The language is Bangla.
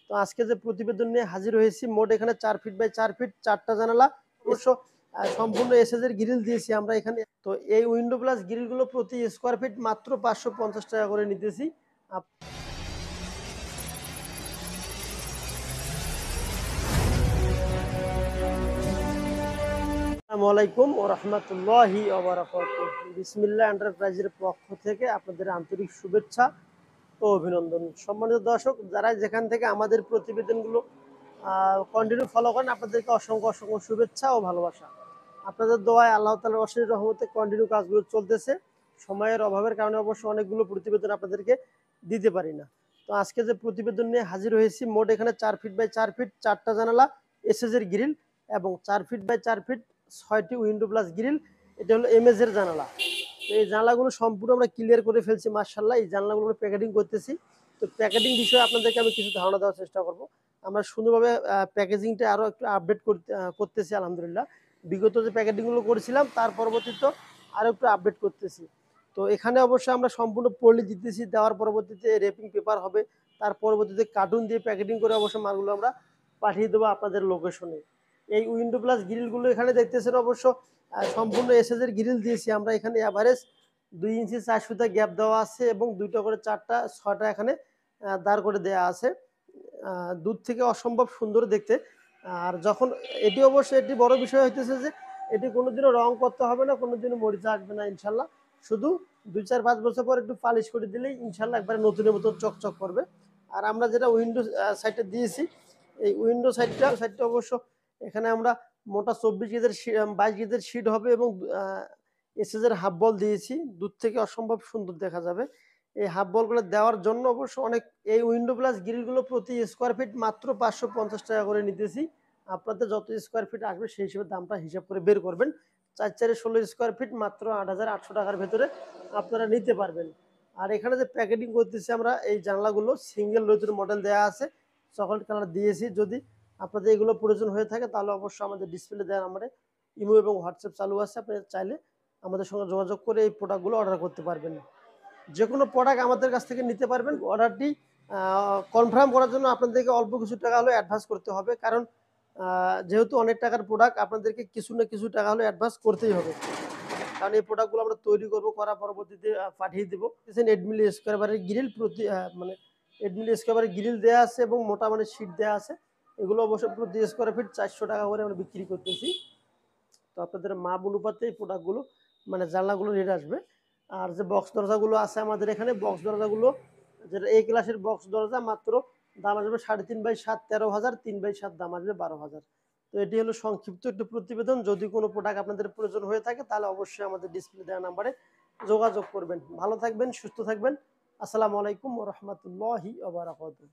তো আজকে যে প্রতিবেদন নিয়ে হাজির হয়েছি, মোট এখানে 4 ফিট বাই 4 ফিট 4টা জানালা, অবশ্য সম্পূর্ণ এসএস এর গ্রিল দিয়েছি আমরা এখানে। তো এই উইন্ডো প্লাস গ্রিলগুলো প্রতি স্কোয়ার ফিট মাত্র 550 টাকা করে নিতেছি। আসসালামু আলাইকুম ওয়া রাহমাতুল্লাহি ওয়া বারাকাতুহু। বিসমিল্লাহ এন্টারপ্রাইজের পক্ষ থেকে আপনাদের আন্তরিক শুভেচ্ছা ও অভিনন্দন। সম্মানিত দর্শক, যারা যেখান থেকে আমাদের প্রতিবেদনগুলো কন্টিনিউ ফলো করেন, আপনাদেরকে অসংখ্য অসংখ্য শুভেচ্ছা ও ভালোবাসা। আপনাদের দোয়ায় আল্লাহ তাআলার অশেষ রহমতে কন্টিনিউ কাজগুলো চলতেছে। সময়ের অভাবের কারণে অবশ্য অনেকগুলো প্রতিবেদন আপনাদেরকে দিতে পারি না। তো আজকে যে প্রতিবেদন নিয়ে হাজির হয়েছি, মোট এখানে 4 ফিট বাই 4 ফিট 4টা জানালা, এসএস এর গ্রিল এবং 4 ফিট বাই 4 ফিট 6টি উইন্ডো প্লাস গ্রিল। এটা হলো এমএস এর জানালা। তো এই জানলাগুলো সম্পূর্ণ আমরা ক্লিয়ার করে ফেলছি মাশাআল্লাহ। এই জানলাগুলো আমরা প্যাকেটিং করতেছি। তো প্যাকেটিং বিষয়ে আপনাদেরকে আমি কিছু ধারণা দেওয়ার চেষ্টা করব। আমরা সুন্দরভাবে প্যাকেজিংটা আরও একটু আপডেট করতেছি আলহামদুলিল্লাহ। বিগত যে প্যাকেটিংগুলো করেছিলাম তার পরবর্তীতে আরও একটু আপডেট করতেছি। তো এখানে অবশ্যই আমরা সম্পূর্ণ পলি দিতেছি, দেওয়ার পরবর্তীতে র্যাপিং পেপার হবে, তার পরবর্তীতে কার্টুন দিয়ে প্যাকেটিং করে অবশ্য মালগুলো আমরা পাঠিয়ে দেবো আপনাদের লোকেশনে। এই উইন্ডো প্লাস গ্রিলগুলো এখানে দেখতেছেন অবশ্য সম্পূর্ণ এসএস এর গ্রিল দিয়েছি আমরা এখানে। এভারেজ 2 ইঞ্চি 4 সুতা গ্যাপ দেওয়া আছে এবং 2টা করে 4টা 6টা এখানে দাঁড় করে দেওয়া আছে। দূর থেকে অসম্ভব সুন্দর দেখতে। আর যখন এটি অবশ্য এটি বড় বিষয় হইতেছে যে এটি কোনোদিনও রং করতে হবে না, কোনোদিনও মরিচা আসবে না ইনশাল্লাহ। শুধু 2-4-5 বছর পর একটু পালিশ করে দিলেই ইনশাল্লাহ একবারে নতুনের মতো চকচক করবে। আর আমরা যেটা উইন্ডো সাইডটা দিয়েছি, এই উইন্ডো সাইডটা অবশ্য এখানে আমরা মোটা 24 গেজের 22 গেজের শিট হবে এবং এসএস এর হাফ বল দিয়েছি। দূর থেকে অসম্ভব সুন্দর দেখা যাবে। এই হাফ বলগুলো দেওয়ার জন্য অবশ্য অনেক, এই উইন্ডো প্লাস গ্রিলগুলো প্রতি স্কোয়ার ফিট মাত্র 550 টাকা করে নিতেছি। আপনাদের যত স্কোয়ার ফিট আসবে সেই হিসেবে দামটা হিসাব করে বের করবেন। 4-4-16 স্কোয়ার ফিট মাত্র 8,800 টাকার ভেতরে আপনারা নিতে পারবেন। আর এখানে যে প্যাকেটিং করতেছি আমরা, এই জানলাগুলো সিঙ্গেল রোজের মডেল দেওয়া আছে, চকলেট কালার দিয়েছি। যদি আপনাদের এগুলো প্রয়োজন হয়ে থাকে তাহলে অবশ্যই আমাদের ডিসপ্লে দেওয়া নাম্বারে ইমো এবং হোয়াটসঅ্যাপ চালু আছে, আপনি চাইলে আমাদের সঙ্গে যোগাযোগ করে এই প্রোডাক্টগুলো অর্ডার করতে পারবেন। যে কোনো প্রোডাক্ট আমাদের কাছ থেকে নিতে পারবেন। অর্ডারটি কনফার্ম করার জন্য আপনাদেরকে অল্প কিছু টাকা হলেও অ্যাডভান্স করতে হবে, কারণ যেহেতু অনেক টাকার প্রোডাক্ট, আপনাদেরকে কিছু না কিছু টাকা হলেও অ্যাডভান্স করতেই হবে। কারণ এই প্রোডাক্টগুলো আমরা তৈরি করবো, করার পরবর্তীতে পাঠিয়ে দেবো। 8 মিলি স্কোয়ার বারের গ্রিল প্রতি মানে 8 মিলি স্কোয়ার বারের গ্রিল দেওয়া আছে এবং মোটা মানে শিট দেওয়া আছে। এগুলো অবশ্যই প্রতি স্কোয়ার ফিট 400 টাকা করে আমরা বিক্রি করতেছি। তো আপনাদের মাপ অনুপাতে এই প্রোডাক্টগুলো মানে জানলাগুলো রেট আসবে। আর যে বক্স দরজাগুলো আছে আমাদের এখানে, বক্স দরজাগুলো যেটা এই ক্লাসের বক্স দরজা, মাত্র দাম আসবে 3.5 বাই 7 13,000, 3 বাই 7 দাম আসবে 12,000। তো এটি হলো সংক্ষিপ্ত একটু প্রতিবেদন। যদি কোনো প্রোডাক্ট আপনাদের প্রয়োজন হয়ে থাকে তাহলে অবশ্যই আমাদের ডিসপ্লে দেওয়া নাম্বারে যোগাযোগ করবেন। ভালো থাকবেন, সুস্থ থাকবেন। আসসালামু আলাইকুম ওয়া রাহমাতুল্লাহি ওয়া বারাকাতুহু।